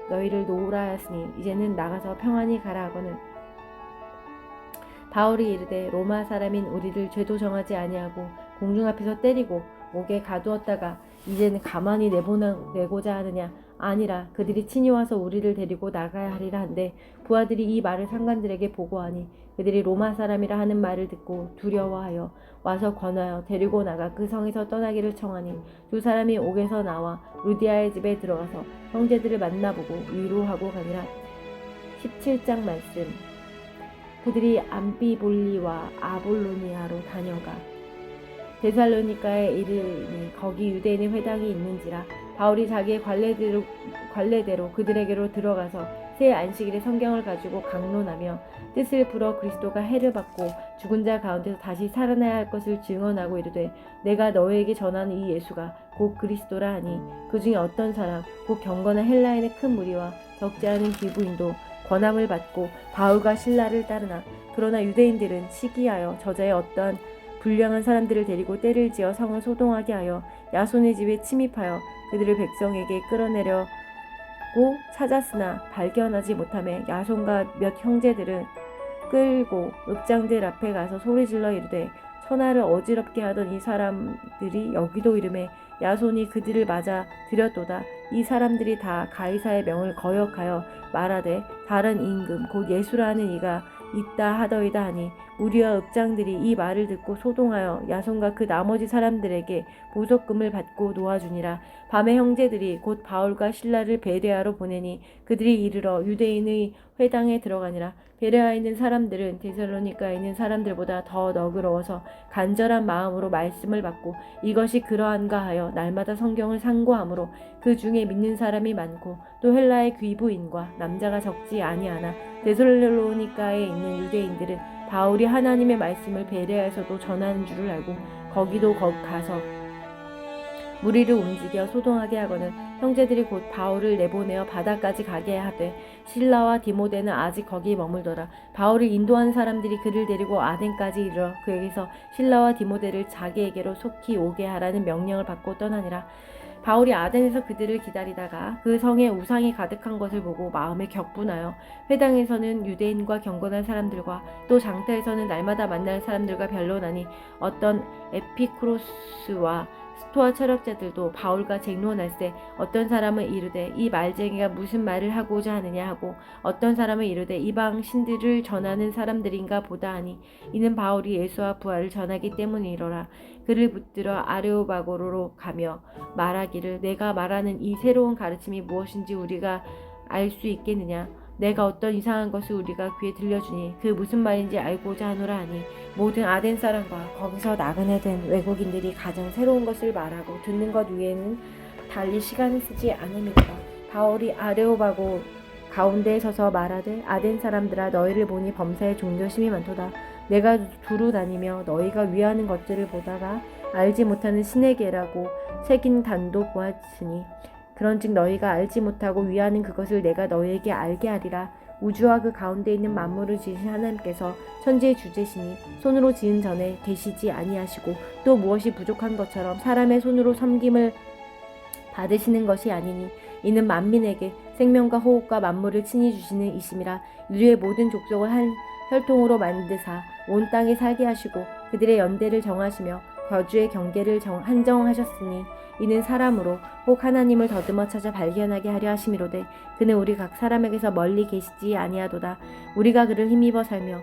너희를 놓으라 하였으니 이제는 나가서 평안히 가라 하거늘 바울이 이르되, 로마 사람인 우리를 죄도 정하지 아니하고 공중 앞에서 때리고 옥에 가두었다가 이제는 가만히 내고자 하느냐? 아니라 그들이 친히 와서 우리를 데리고 나가야 하리라 한데, 부하들이 이 말을 상관들에게 보고하니 그들이 로마 사람이라 하는 말을 듣고 두려워하여 와서 권하여 데리고 나가 그 성에서 떠나기를 청하니, 두 사람이 옥에서 나와 루디아의 집에 들어가서 형제들을 만나보고 위로하고 가니라. 17장 말씀. 그들이 암비볼리와 아볼로니아로 다녀가 데살로니가에 이르니 거기 유대인의 회당이 있는지라. 바울이 자기의 관례대로 그들에게로 들어가서 새 안식일에 성경을 가지고 강론하며 뜻을 풀어 그리스도가 해를 받고 죽은 자 가운데서 다시 살아나야 할 것을 증언하고 이르되, 내가 너에게 전하는 이 예수가 곧 그리스도라 하니, 그 중에 어떤 사람 곧 경건한 헬라인의 큰 무리와 적지 않은 귀부인도 권함을 받고 바울과 실라를 따르나, 그러나 유대인들은 시기하여 저자의 어떠한 불량한 사람들을 데리고 때를 지어 성을 소동하게 하여 야손의 집에 침입하여 그들을 백성에게 끌어내려고 찾았으나 발견하지 못하며 야손과 몇 형제들은 끌고 읍장들 앞에 가서 소리질러 이르되, 천하를 어지럽게 하던 이 사람들이 여기도 이르매 야손이 그들을 맞아 들였도다. 이 사람들이 다 가이사의 명을 거역하여 말하되, 다른 임금 곧 예수라는 이가 있다 하더이다 하니, 무리와 읍장들이 이 말을 듣고 소동하여 야손과 그 나머지 사람들에게 보석금을 받고 놓아주니라. 밤에 형제들이 곧 바울과 실라를 베레아로 보내니 그들이 이르러 유대인의 회당에 들어가니라. 베레아에 있는 사람들은 데살로니가에 있는 사람들보다 더 너그러워서 간절한 마음으로 말씀을 받고 이것이 그러한가 하여 날마다 성경을 상고하므로 그 중에 믿는 사람이 많고 또 헬라의 귀부인과 남자가 적지 아니하나, 데살로니가에 있는 유대인들은 바울이 하나님의 말씀을 베레아에서도 전하는 줄을 알고 거기도 가서 무리를 움직여 소동하게 하거늘 형제들이 곧 바울을 내보내어 바다까지 가게 하되 실라와 디모데는 아직 거기 머물더라. 바울을 인도한 사람들이 그를 데리고 아덴까지 이르러 그에게서 실라와 디모데를 자기에게로 속히 오게 하라는 명령을 받고 떠나니라. 바울이 아덴에서 그들을 기다리다가 그 성에 우상이 가득한 것을 보고 마음에 격분하여 회당에서는 유대인과 경건한 사람들과 또 장터에서는 날마다 만날 사람들과 변론하니 어떤 에피쿠로스와 스토아 철학자들도 바울과 쟁론할세 어떤 사람은 이르되 이 말쟁이가 무슨 말을 하고자 하느냐 하고 어떤 사람은 이르되 이방 신들을 전하는 사람들인가 보다 하니 이는 바울이 예수와 부활을 전하기 때문이로라. 그를 붙들어 아레오바고로 가며 말하기를 내가 말하는 이 새로운 가르침이 무엇인지 우리가 알 수 있겠느냐. 내가 어떤 이상한 것을 우리가 귀에 들려주니 그 무슨 말인지 알고자 하노라 하니 모든 아덴 사람과 거기서 나그네 된 외국인들이 가장 새로운 것을 말하고 듣는 것 외에는 달리 시간을 쓰지 않음이더라. 바울이 아레오바고 가운데에 서서 말하되 아덴 사람들아 너희를 보니 범사에 종교심이 많도다. 내가 두루 다니며 너희가 위하는 것들을 보다가 알지 못하는 신에게라고 새긴 단도 보았으니 그런즉 너희가 알지 못하고 위하는 그것을 내가 너희에게 알게 하리라. 우주와 그 가운데 있는 만물을 지으신 하나님께서 천지의 주제시니 손으로 지은 전에 계시지 아니하시고 또 무엇이 부족한 것처럼 사람의 손으로 섬김을 받으시는 것이 아니니 이는 만민에게 생명과 호흡과 만물을 친히 주시는 이심이라. 인류의 모든 족속을 한 혈통으로 만드사 온 땅에 살게 하시고 그들의 연대를 정하시며 거주의 경계를 한정하셨으니 이는 사람으로 혹 하나님을 더듬어 찾아 발견하게 하려 하심이로되 그는 우리 각 사람에게서 멀리 계시지 아니하도다. 우리가 그를 힘입어 살며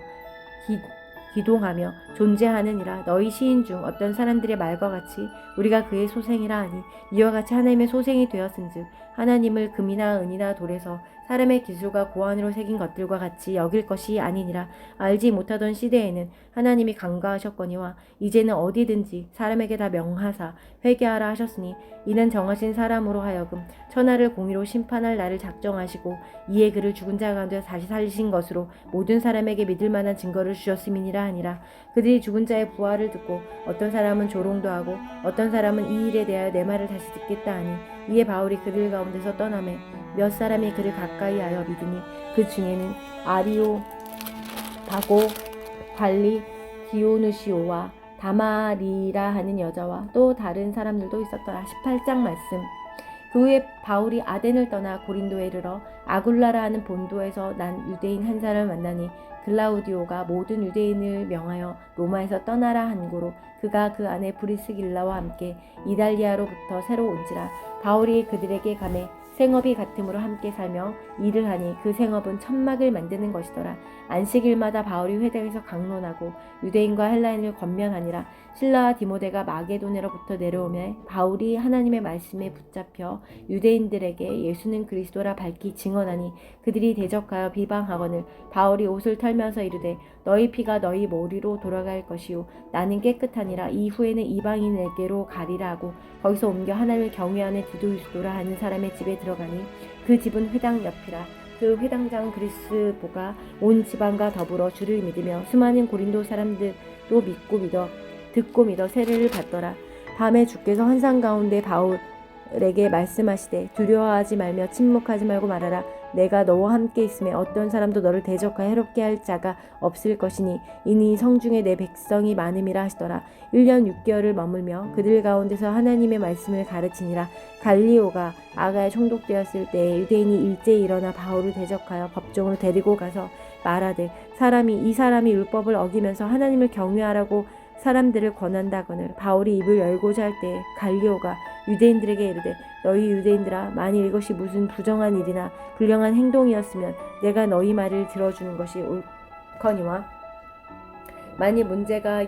기동하며 존재하느니라. 너희 시인 중 어떤 사람들의 말과 같이 우리가 그의 소생이라 하니 이와 같이 하나님의 소생이 되었은즉 하나님을 금이나 은이나 돌에서 사람의 기술과 고안으로 새긴 것들과 같이 여길 것이 아니니라. 알지 못하던 시대에는 하나님이 간과하셨거니와 이제는 어디든지 사람에게 다 명하사 회개하라 하셨으니 이는 정하신 사람으로 하여금 천하를 공의로 심판할 날을 작정하시고 이에 그를 죽은 자 가운데 다시 살리신 것으로 모든 사람에게 믿을 만한 증거를 주셨음이니라 하니라. 그들이 죽은 자의 부활을 듣고 어떤 사람은 조롱도 하고 어떤 사람은 이 일에 대하여 내 말을 다시 듣겠다 하니 이에 바울이 그들 가운데서 떠나매 몇 사람이 그를 가까이하여 믿으니 그 중에는 아리오바고 관리 디오누시오와 다마리라 하는 여자와 또 다른 사람들도 있었더라. 18장 말씀. 그 후에 바울이 아덴을 떠나 고린도에 이르러 아굴라라 하는 본도에서 난 유대인 한 사람을 만나니 글라우디오가 모든 유대인을 명하여 로마에서 떠나라 한 고로 그가 그 안에 브리스길라와 함께 이달리아로부터 새로 온지라. 바울이 그들에게 가매 생업이 같음으로 함께 살며 일을 하니 그 생업은 천막을 만드는 것이더라. 안식일마다 바울이 회당에서 강론하고 유대인과 헬라인을 권면하니라. 실라와 디모데가 마게도네로부터 내려오매 바울이 하나님의 말씀에 붙잡혀 유대인들에게 예수는 그리스도라 밝히 증언하니 그들이 대적하여 비방하거늘 바울이 옷을 털면서 이르되 너희 피가 너희 머리로 돌아갈 것이요 나는 깨끗하니라. 이후에는 이방인에게로 가리라 하고 거기서 옮겨 하나님을 경외하는 디도유스도라 하는 사람의 집에 들어가니 그 집은 회당 옆이라. 그 회당장 그리스보가 온 지방과 더불어 주를 믿으며 수많은 고린도 사람들도 듣고 믿어 세례를 받더라. 밤에 주께서 환상 가운데 바울에게 말씀하시되 두려워하지 말며 침묵하지 말고 말하라. 내가 너와 함께 있음에 어떤 사람도 너를 대적하여 해롭게 할 자가 없을 것이니 이니 성중에 내 백성이 많음이라 하시더라. 1년 6개월을 머물며 그들 가운데서 하나님의 말씀을 가르치니라. 갈리오가 아가에 총독되었을 때에 유대인이 일제히 일어나 바울을 대적하여 법정으로 데리고 가서 말하되 이 사람이 율법을 어기면서 하나님을 경외하라고 사람들을 권한다거늘 바울이 입을 열고자 할 때 갈리오가 유대인들에게 이르되 너희 유대인들아 만일 이것이 무슨 부정한 일이나 불량한 행동이었으면 내가 너희 말을 들어주는 것이 옳거니와 만일 문제가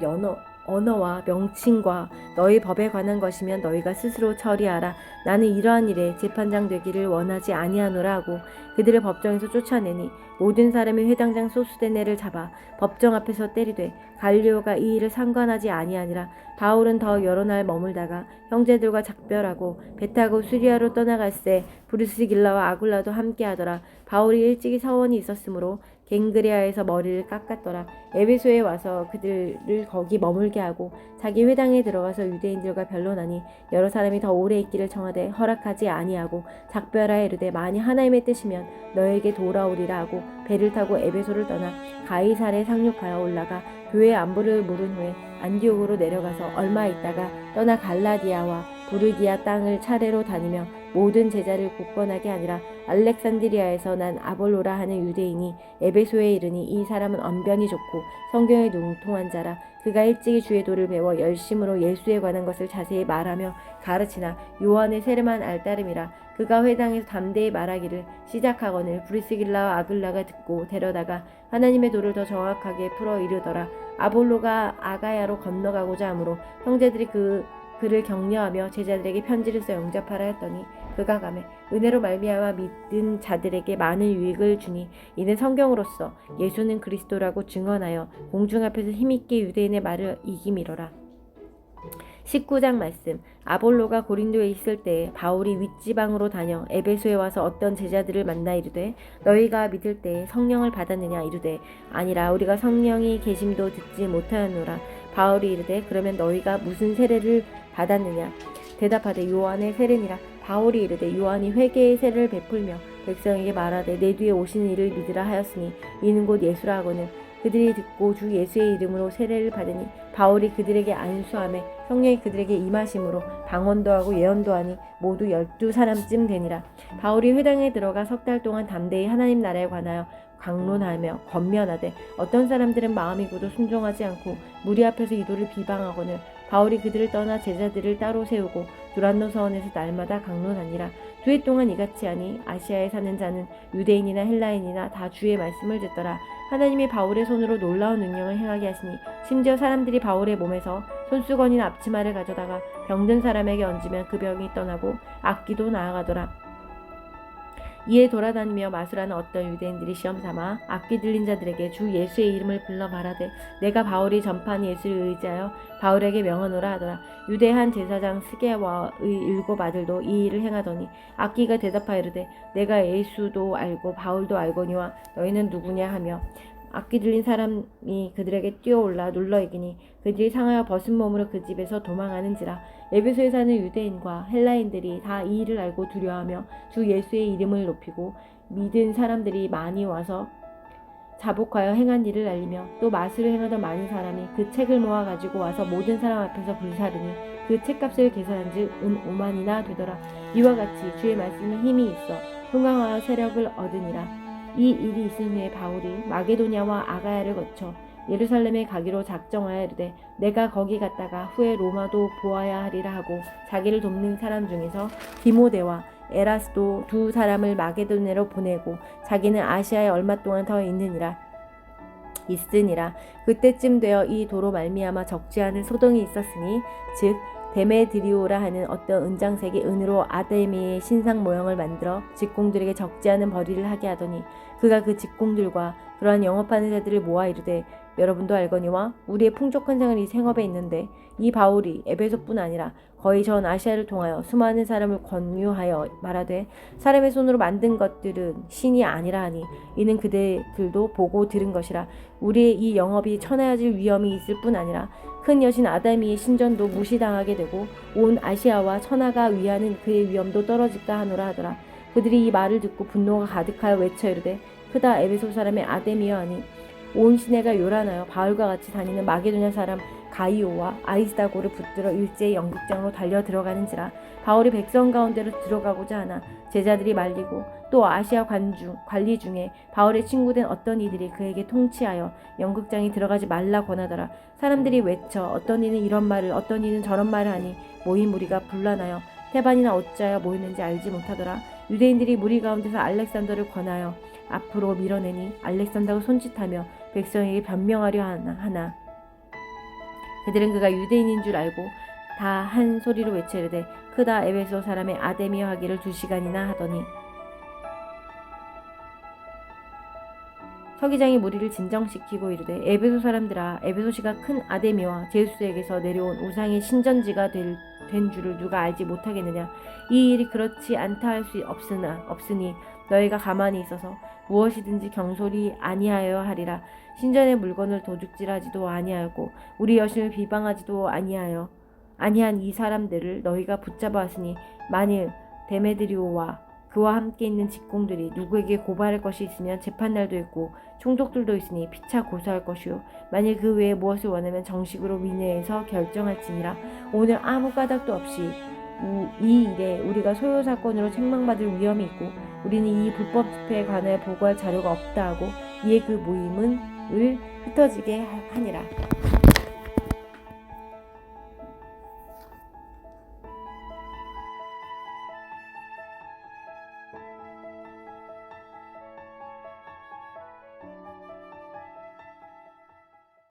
언어와 명칭과 너희 법에 관한 것이면 너희가 스스로 처리하라. 나는 이러한 일에 재판장 되기를 원하지 아니하노라 하고 그들을 법정에서 쫓아내니 모든 사람이 회당장 소수데네를 잡아 법정 앞에서 때리되 갈리오가 이 일을 상관하지 아니하니라. 바울은 더 여러 날 머물다가 형제들과 작별하고 배 타고 수리아로 떠나갈새 브루스길라와 아굴라도 함께하더라. 바울이 일찍이 서원이 있었으므로 갱그레아에서 머리를 깎았더라. 에베소에 와서 그들을 거기 머물게 하고 자기 회당에 들어가서 유대인들과 변론하니 여러 사람이 더 오래 있기를 청하되 허락하지 아니하고 작별하여 이르되 만일 하나님의 뜻이면 너에게 돌아오리라 하고 배를 타고 에베소를 떠나 가이사랴에 상륙하여 올라가 교회 안부를 물은 후에 안디옥으로 내려가서 얼마 있다가 떠나 갈라디아와 부르기아 땅을 차례로 다니며 모든 제자를 굳건하게 하니라. 알렉산드리아에서 난 아볼로라 하는 유대인이 에베소에 이르니 이 사람은 언변이 좋고 성경에 능통한 자라. 그가 일찍이 주의 도를 배워 열심으로 예수에 관한 것을 자세히 말하며 가르치나 요한의 세례만 알따름이라. 그가 회당에서 담대히 말하기를 시작하거늘 브리스길라와 아글라가 듣고 데려다가 하나님의 도를 더 정확하게 풀어 이르더라. 아볼로가 아가야로 건너가고자 하므로 형제들이 그를 격려하며 제자들에게 편지를 써 영접하라 했더니 그가 가매 은혜로 말미암아 믿은 자들에게 많은 유익을 주니 이는 성경으로서 예수는 그리스도라고 증언하여 공중 앞에서 힘있게 유대인의 말을 이기미러라. 19장 말씀. 아볼로가 고린도에 있을 때에 바울이 윗지방으로 다녀 에베소에 와서 어떤 제자들을 만나 이르되 너희가 믿을 때에 성령을 받았느냐 이르되 아니라 우리가 성령이 계심도 듣지 못하였노라. 바울이 이르되 그러면 너희가 무슨 세례를 받았느냐 대답하되 요한의 세례니라. 바울이 이르되 요한이 회개의 세례를 베풀며 백성에게 말하되 내 뒤에 오시는 이를 믿으라 하였으니 이는 곧 예수라 하거늘 그들이 듣고 주 예수의 이름으로 세례를 받으니 바울이 그들에게 안수하매 성령이 그들에게 임하심으로 방언도 하고 예언도 하니 모두 12사람쯤 되니라. 바울이 회당에 들어가 석 달 동안 담대히 하나님 나라에 관하여 강론하며 권면하되 어떤 사람들은 마음이 굳어 순종하지 않고 무리 앞에서 이도를 비방하거늘 바울이 그들을 떠나 제자들을 따로 세우고 두란노 서원에서 날마다 강론하니라. 두 해 동안 이같이 하니 아시아에 사는 자는 유대인이나 헬라인이나 다 주의 말씀을 듣더라. 하나님이 바울의 손으로 놀라운 능력을 행하게 하시니 심지어 사람들이 바울의 몸에서 손수건이나 앞치마를 가져다가 병든 사람에게 얹으면 그 병이 떠나고 악기도 나아가더라. 이에 돌아다니며 마술하는 어떤 유대인들이 시험삼아 악기 들린 자들에게 주 예수의 이름을 불러 말하되 내가 바울이 전파한 예수를 의지하여 바울에게 명하노라 하더라. 유대 한 제사장 스게와의 7 아들도 이 일을 행하더니 악기가 대답하여 이르되 내가 예수도 알고 바울도 알거니와 너희는 누구냐 하며 악기 들린 사람이 그들에게 뛰어올라 눌러 이기니 그들이 상하여 벗은 몸으로 그 집에서 도망하는지라. 에베소에 사는 유대인과 헬라인들이 다 이 일을 알고 두려워하며 주 예수의 이름을 높이고 믿은 사람들이 많이 와서 자복하여 행한 일을 알리며 또 마술을 행하던 많은 사람이 그 책을 모아 가지고 와서 모든 사람 앞에서 불사르니 그 책값을 계산한즉 은 5만이나 되더라. 이와 같이 주의 말씀에 힘이 있어 흥왕하여 세력을 얻으니라. 이 일이 있은 후에 바울이 마게도냐와 아가야를 거쳐 예루살렘에 가기로 작정하여 이르되 내가 거기 갔다가 후에 로마도 보아야 하리라 하고 자기를 돕는 사람 중에서 디모데와 에라스도 2 사람을 마게도냐로 보내고 자기는 아시아에 얼마 동안 더 있으니라. 그때쯤 되어 이 도로 말미암아 적지 않은 소동이 있었으니 즉 데메드리오라 하는 어떤 은장색이 은으로 아데미의 신상 모형을 만들어 직공들에게 적지 않은 벌이를 하게 하더니 그가 그 직공들과 그러한 영업하는 자들을 모아 이르되 여러분도 알거니와 우리의 풍족한 생활이 이 생업에 있는데 이 바울이 에베소뿐 아니라 거의 전 아시아를 통하여 수많은 사람을 권유하여 말하되 사람의 손으로 만든 것들은 신이 아니라 하니 이는 그들도 보고 들은 것이라. 우리의 이 영업이 천하여질 위험이 있을 뿐 아니라 큰 여신 아다미의 신전도 무시당하게 되고 온 아시아와 천하가 위하는 그의 위엄도 떨어질까 하노라 하더라. 그들이 이 말을 듣고 분노가 가득하여 외쳐 이르되 크다 에베소 사람의 아데미여 하니 온 시내가 요란하여 바울과 같이 다니는 마게도냐 사람 가이오와 아리스다고를 붙들어 일제히 연극장으로 달려 들어가는지라. 바울이 백성 가운데로 들어가고자 하나 제자들이 말리고 또 아시아 관리 중에 바울의 친구된 어떤 이들이 그에게 통치하여 연극장에 들어가지 말라 권하더라. 사람들이 외쳐 어떤 이는 이런 말을 어떤 이는 저런 말을 하니 모인 무리가 분란하여 태반이나 어찌하여 모였는지 알지 못하더라. 유대인들이 무리 가운데서 알렉산더를 권하여 앞으로 밀어내니 알렉산더가 손짓하며 백성에게 변명하려 하나 그들은 그가 유대인인 줄 알고 다 한 소리로 외쳐 이르되 크다 에베소 사람의 아데미어 하기를 2시간이나 하더니 서기장이 무리를 진정시키고 이르되 에베소 사람들아 에베소시가 큰 아데미와 제우스에게서 내려온 우상의 신전지가 된 줄을 누가 알지 못하겠느냐. 이 일이 그렇지 않다 할 수 없으니 너희가 가만히 있어서 무엇이든지 경솔히 아니하여 하리라. 신전의 물건을 도둑질하지도 아니하였고 우리 여신을 비방하지도 아니한 이 사람들을 너희가 붙잡아왔으니 만일 데메드리오와 그와 함께 있는 직공들이 누구에게 고발할 것이 있으면 재판날도 있고 총독들도 있으니 피차 고소할 것이요 만일 그 외에 무엇을 원하면 정식으로 위내에서 결정할지니라. 오늘 아무 까닭도 없이 이 일에 우리가 소요 사건으로 책망받을 위험이 있고 우리는 이 불법 집회에 관하여 보고할 자료가 없다 하고 이에 그 모임을 흩어지게 하니라.